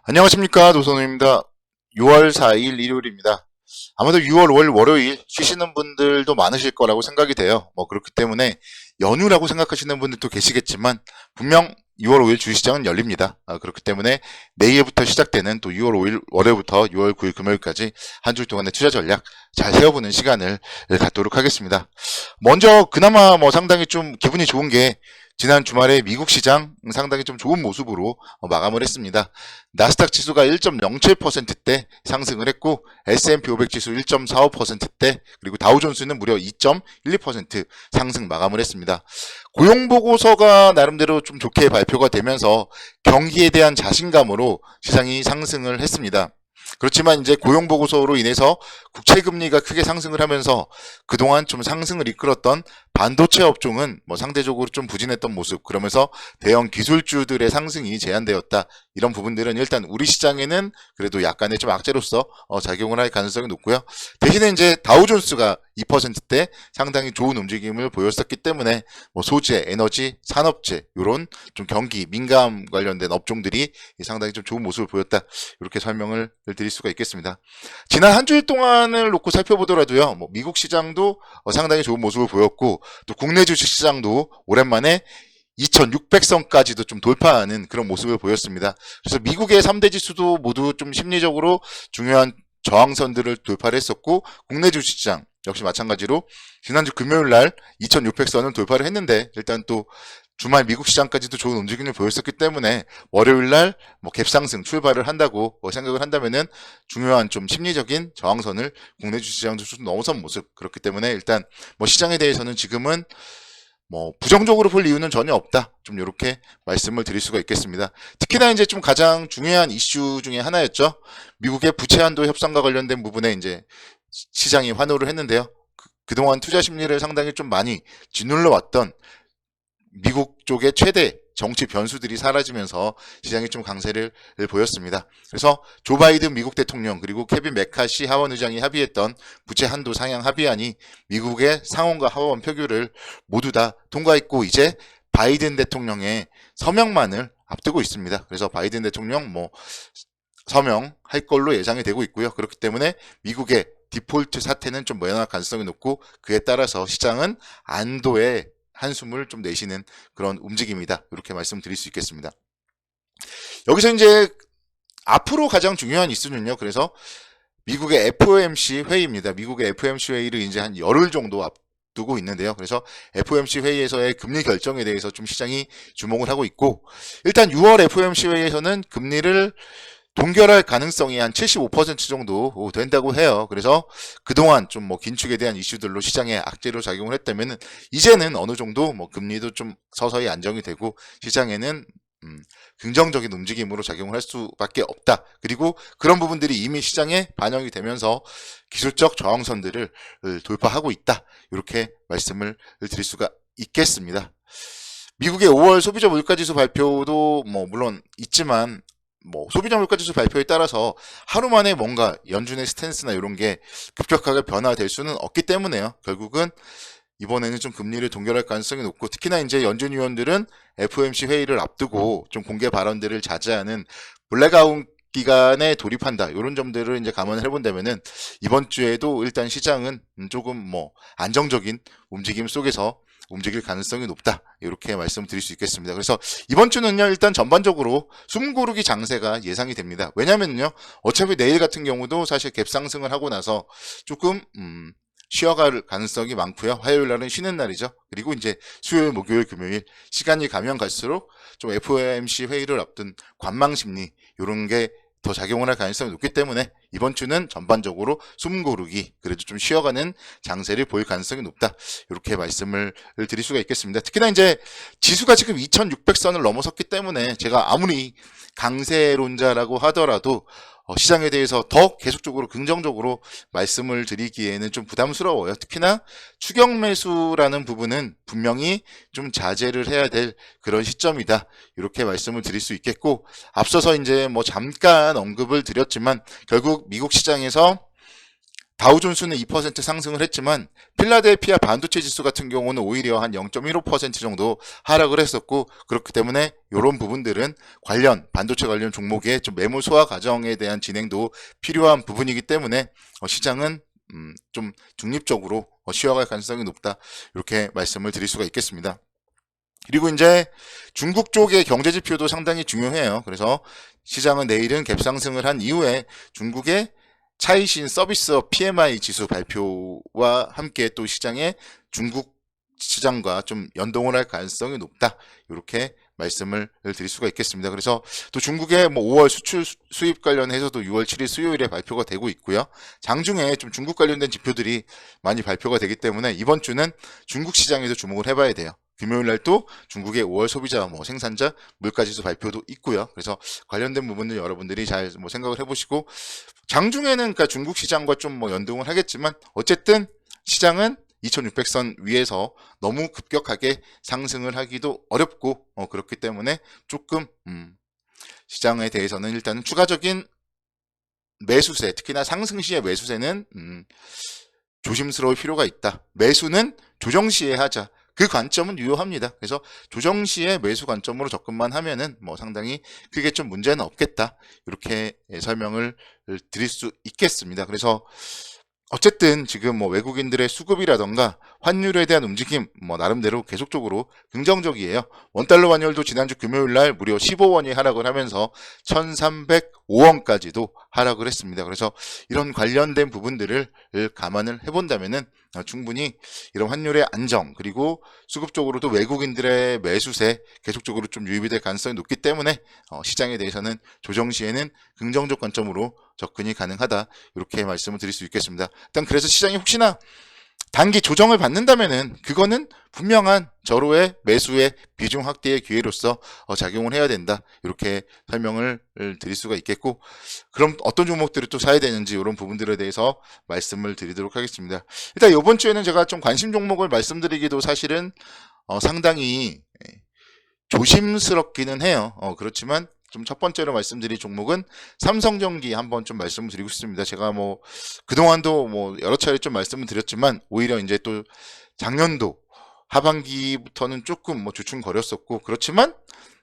안녕하십니까, 노선우입니다. 6월 4일 일요일입니다. 아마도 6월 5일 월요일 쉬시는 분들도 많으실 거라고 생각이 돼요. 그렇기 때문에 연휴라고 생각하시는 분들도 계시겠지만 분명 6월 5일 주식시장은 열립니다. 그렇기 때문에 내일부터 시작되는 또 6월 5일 월요일부터 6월 9일 금요일까지 한 주 동안의 투자 전략 잘 세워보는 시간을 갖도록 하겠습니다. 먼저 그나마 상당히 좀 기분이 좋은 게 지난 주말에 미국 시장 상당히 좀 좋은 모습으로 마감을 했습니다. 나스닥 지수가 1.07%대 상승을 했고 S&P 500 지수 1.45%대 그리고 다우존스는 무려 2.12% 상승 마감을 했습니다. 고용보고서가 나름대로 좀 좋게 발표가 되면서 경기에 대한 자신감으로 시장이 상승을 했습니다. 그렇지만 이제 고용보고서로 인해서 국채금리가 크게 상승을 하면서 그동안 좀 상승을 이끌었던 반도체 업종은 상대적으로 좀 부진했던 모습, 그러면서 대형 기술주들의 상승이 제한되었다. 이런 부분들은 일단 우리 시장에는 그래도 약간의 좀 악재로서 작용을 할 가능성이 높고요. 대신에 이제 다우존스가 2%대 상당히 좋은 움직임을 보였었기 때문에 소재, 에너지, 산업재 이런 좀 경기 민감 관련된 업종들이 상당히 좀 좋은 모습을 보였다. 이렇게 설명을 드릴 수가 있겠습니다. 지난 한 주일 동안을 놓고 살펴보더라도요, 미국 시장도 상당히 좋은 모습을 보였고 또 국내 주식 시장도 오랜만에 2600선까지도 좀 돌파하는 그런 모습을 보였습니다. 그래서 미국의 3대 지수도 모두 좀 심리적으로 중요한 저항선들을 돌파를 했었고 국내 주식시장 역시 마찬가지로 지난주 금요일날 2600선을 돌파를 했는데 일단 또 주말 미국 시장까지도 좋은 움직임을 보였었기 때문에 월요일날 갭상승 출발을 한다고 생각을 한다면은 중요한 좀 심리적인 저항선을 국내 주식시장도 좀 넘어선 모습, 그렇기 때문에 일단 시장에 대해서는 지금은 부정적으로 볼 이유는 전혀 없다. 좀 이렇게 말씀을 드릴 수가 있겠습니다. 특히나 이제 좀 가장 중요한 이슈 중에 하나였죠. 미국의 부채 한도 협상과 관련된 부분에 이제 시장이 환호를 했는데요. 그동안 투자 심리를 상당히 좀 많이 짓눌러 왔던 미국 쪽의 최대 정치 변수들이 사라지면서 시장이 좀 강세를 보였습니다. 그래서 조 바이든 미국 대통령 그리고 케빈 메카시 하원 의장이 합의했던 부채 한도 상향 합의안이 미국의 상원과 하원 표결을 모두 다 통과했고 이제 바이든 대통령의 서명만을 앞두고 있습니다. 그래서 바이든 대통령 서명할 걸로 예상이 되고 있고요. 그렇기 때문에 미국의 디폴트 사태는 좀 면할 가능성이 높고 그에 따라서 시장은 안도의 한숨을 좀 내쉬는 그런 움직임이다. 이렇게 말씀드릴 수 있겠습니다. 여기서 이제 앞으로 가장 중요한 이슈는요. 그래서 미국의 FOMC 회의입니다. 미국의 FOMC 회의를 이제 한 열흘 정도 앞두고 있는데요. 그래서 FOMC 회의에서의 금리 결정에 대해서 좀 시장이 주목을 하고 있고 일단 6월 FOMC 회의에서는 금리를 동결할 가능성이 한 75% 정도 된다고 해요. 그래서 그동안 좀 긴축에 대한 이슈들로 시장에 악재로 작용을 했다면 이제는 어느 정도 금리도 좀 서서히 안정이 되고 시장에는 긍정적인 움직임으로 작용을 할 수밖에 없다. 그리고 그런 부분들이 이미 시장에 반영이 되면서 기술적 저항선들을 돌파하고 있다. 이렇게 말씀을 드릴 수가 있겠습니다. 미국의 5월 소비자 물가지수 발표도 물론 있지만 소비자 물가지수 발표에 따라서 하루 만에 뭔가 연준의 스탠스나 이런 게 급격하게 변화될 수는 없기 때문에요. 결국은 이번에는 좀 금리를 동결할 가능성이 높고 특히나 이제 연준 위원들은 FOMC 회의를 앞두고 좀 공개 발언들을 자제하는 블랙아웃 기간에 돌입한다. 이런 점들을 이제 감안을 해본다면은 이번 주에도 일단 시장은 조금 안정적인 움직임 속에서 움직일 가능성이 높다. 이렇게 말씀드릴 수 있겠습니다. 그래서 이번 주는요, 일단 전반적으로 숨고르기 장세가 예상이 됩니다. 왜냐면요, 어차피 내일 같은 경우도 사실 갭 상승을 하고 나서 조금 쉬어갈 가능성이 많고요. 화요일 날은 쉬는 날이죠. 그리고 이제 수요일, 목요일, 금요일 시간이 가면 갈수록 좀 FOMC 회의를 앞둔 관망 심리 이런 게 더 작용을 할 가능성이 높기 때문에 이번 주는 전반적으로 숨고르기 그래도 좀 쉬어가는 장세를 보일 가능성이 높다. 이렇게 말씀을 드릴 수가 있겠습니다. 특히나 이제 지수가 지금 2600선을 넘어섰기 때문에 제가 아무리 강세론자라고 하더라도 시장에 대해서 더 계속적으로 긍정적으로 말씀을 드리기에는 좀 부담스러워요. 특히나 추격 매수라는 부분은 분명히 좀 자제를 해야 될 그런 시점이다. 이렇게 말씀을 드릴 수 있겠고 앞서서 이제 잠깐 언급을 드렸지만 결국 미국 시장에서 다우존스는 2% 상승을 했지만 필라델피아 반도체 지수 같은 경우는 오히려 한 0.15% 정도 하락을 했었고, 그렇기 때문에 이런 부분들은 관련 반도체 관련 종목의 좀 매물 소화 과정에 대한 진행도 필요한 부분이기 때문에 시장은 좀 중립적으로 쉬어갈 가능성이 높다, 이렇게 말씀을 드릴 수가 있겠습니다. 그리고 이제 중국 쪽의 경제 지표도 상당히 중요해요. 그래서 시장은 내일은 갭상승을 한 이후에 중국의 차이신 서비스업 PMI 지수 발표와 함께 또 시장의 중국 시장과 좀 연동을 할 가능성이 높다, 이렇게 말씀을 드릴 수가 있겠습니다. 그래서 또 중국의 뭐 5월 수출 수입 관련해서도 6월 7일 수요일에 발표가 되고 있고요. 장중에 좀 중국 관련된 지표들이 많이 발표가 되기 때문에 이번 주는 중국 시장에도 주목을 해봐야 돼요. 금요일 날 또 중국의 5월 소비자 뭐 생산자 물가지수 발표도 있고요. 그래서 관련된 부분들 여러분들이 잘 뭐 생각을 해보시고, 장중에는 그러니까 중국 시장과 좀 뭐 연동을 하겠지만 어쨌든 시장은 2600선 위에서 너무 급격하게 상승을 하기도 어렵고 그렇기 때문에 조금 시장에 대해서는 일단은 추가적인 매수세, 특히나 상승 시의 매수세는 조심스러울 필요가 있다. 매수는 조정 시에 하자. 그 관점은 유효합니다. 그래서 조정 시에 매수 관점으로 접근만 하면은 뭐 상당히 크게 좀 문제는 없겠다, 이렇게 설명을 드릴 수 있겠습니다. 그래서 어쨌든 지금 뭐 외국인들의 수급이라던가 환율에 대한 움직임 뭐 나름대로 계속적으로 긍정적이에요. 원달러 환율도 지난주 금요일 날 무려 15원이 하락을 하면서 1305원까지도 하락을 했습니다. 그래서 이런 관련된 부분들을 감안을 해본다면은 충분히 이런 환율의 안정, 그리고 수급 적으로도 외국인들의 매수세 계속적으로 좀 유입이 될 가능성이 높기 때문에 시장에 대해서는 조정 시에는 긍정적 관점으로 접근이 가능하다, 이렇게 말씀을 드릴 수 있겠습니다. 일단 그래서 시장이 혹시나 단기 조정을 받는다면은 그거는 분명한 절호의 매수의 비중 확대의 기회로서 작용을 해야 된다, 이렇게 설명을 드릴 수가 있겠고, 그럼 어떤 종목들을 또 사야 되는지 이런 부분들에 대해서 말씀을 드리도록 하겠습니다. 일단 이번 주에는 제가 좀 관심 종목을 말씀드리기도 사실은 상당히 조심스럽기는 해요. 그렇지만 좀 첫 번째로 말씀드릴 종목은 삼성전기 한번 좀 말씀을 드리고 싶습니다. 제가 뭐 그동안도 뭐 여러 차례 좀 말씀을 드렸지만 오히려 이제 또 작년도 하반기부터는 조금 뭐 주춤거렸었고, 그렇지만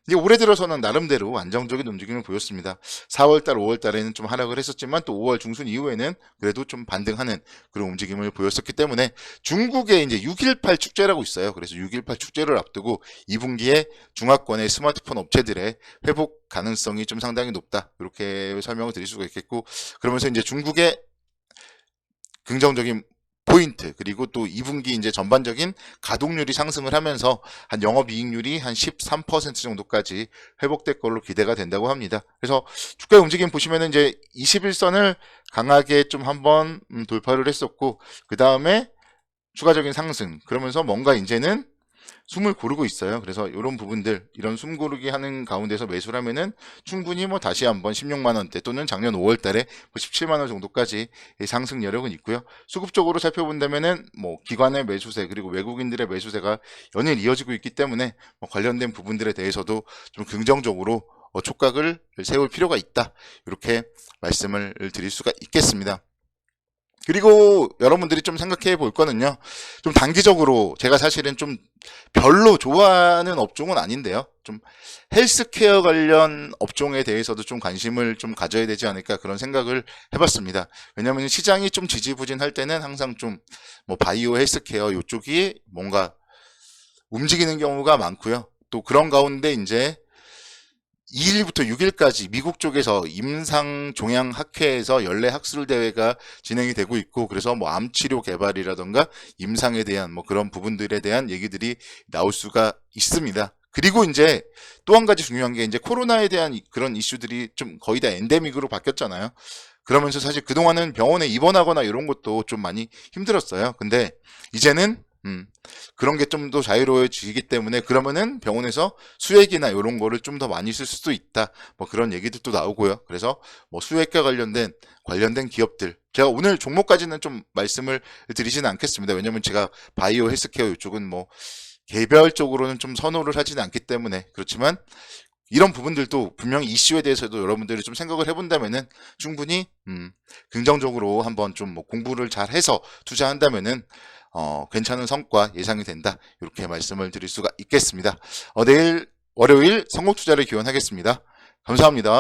이제 올해 들어서는 나름대로 안정적인 움직임을 보였습니다. 4월달, 5월달에는 좀 하락을 했었지만 또 5월 중순 이후에는 그래도 좀 반등하는 그런 움직임을 보였었기 때문에 중국에 이제 6.18 축제라고 있어요. 그래서 6.18 축제를 앞두고 2분기에 중화권의 스마트폰 업체들의 회복 가능성이 좀 상당히 높다, 이렇게 설명을 드릴 수가 있겠고, 그러면서 이제 중국의 긍정적인 포인트, 그리고 또 2분기 이제 전반적인 가동률이 상승을 하면서 한 영업이익률이 한 13% 정도까지 회복될 걸로 기대가 된다고 합니다. 그래서 주가의 움직임 보시면은 이제 21선을 강하게 좀 한번 돌파를 했었고, 그 다음에 추가적인 상승, 그러면서 뭔가 이제는 숨을 고르고 있어요. 그래서 이런 부분들, 이런 숨 고르기 하는 가운데서 매수를 하면은 충분히 뭐 다시 한번 16만 원대 또는 작년 5월 달에 17만 원 정도까지 상승 여력은 있고요. 수급적으로 살펴본다면은 뭐 기관의 매수세 그리고 외국인들의 매수세가 연일 이어지고 있기 때문에 뭐 관련된 부분들에 대해서도 좀 긍정적으로 촉각을 세울 필요가 있다, 이렇게 말씀을 드릴 수가 있겠습니다. 그리고 여러분들이 좀 생각해 볼 거는요, 좀 단기적으로 제가 사실은 좀 별로 좋아하는 업종은 아닌데요, 좀 헬스케어 관련 업종에 대해서도 좀 관심을 좀 가져야 되지 않을까, 그런 생각을 해봤습니다. 왜냐하면 시장이 좀 지지부진할 때는 항상 좀 뭐 바이오 헬스케어 이쪽이 뭔가 움직이는 경우가 많고요. 또 그런 가운데 이제 2일부터 6일까지 미국 쪽에서 임상종양학회에서 연례 학술 대회가 진행이 되고 있고, 그래서 뭐 암치료 개발이라던가 임상에 대한 뭐 그런 부분들에 대한 얘기들이 나올 수가 있습니다. 그리고 이제 또 한 가지 중요한 게 이제 코로나에 대한 그런 이슈들이 좀 거의 다 엔데믹으로 바뀌었잖아요. 그러면서 사실 그동안은 병원에 입원하거나 이런 것도 좀 많이 힘들었어요. 근데 이제는 그런 게 좀 더 자유로워지기 때문에 그러면은 병원에서 수액이나 이런 거를 좀 더 많이 쓸 수도 있다, 뭐 그런 얘기들도 나오고요. 그래서 뭐 수액과 관련된 기업들, 제가 오늘 종목까지는 좀 말씀을 드리지는 않겠습니다. 왜냐면 제가 바이오 헬스케어 이쪽은 뭐 개별적으로는 좀 선호를 하지는 않기 때문에. 그렇지만 이런 부분들도 분명히 이슈에 대해서도 여러분들이 좀 생각을 해본다면은 충분히 긍정적으로 한번 좀 뭐 공부를 잘 해서 투자한다면은 괜찮은 성과 예상이 된다. 이렇게 말씀을 드릴 수가 있겠습니다. 내일 월요일 성공투자를 기원하겠습니다. 감사합니다.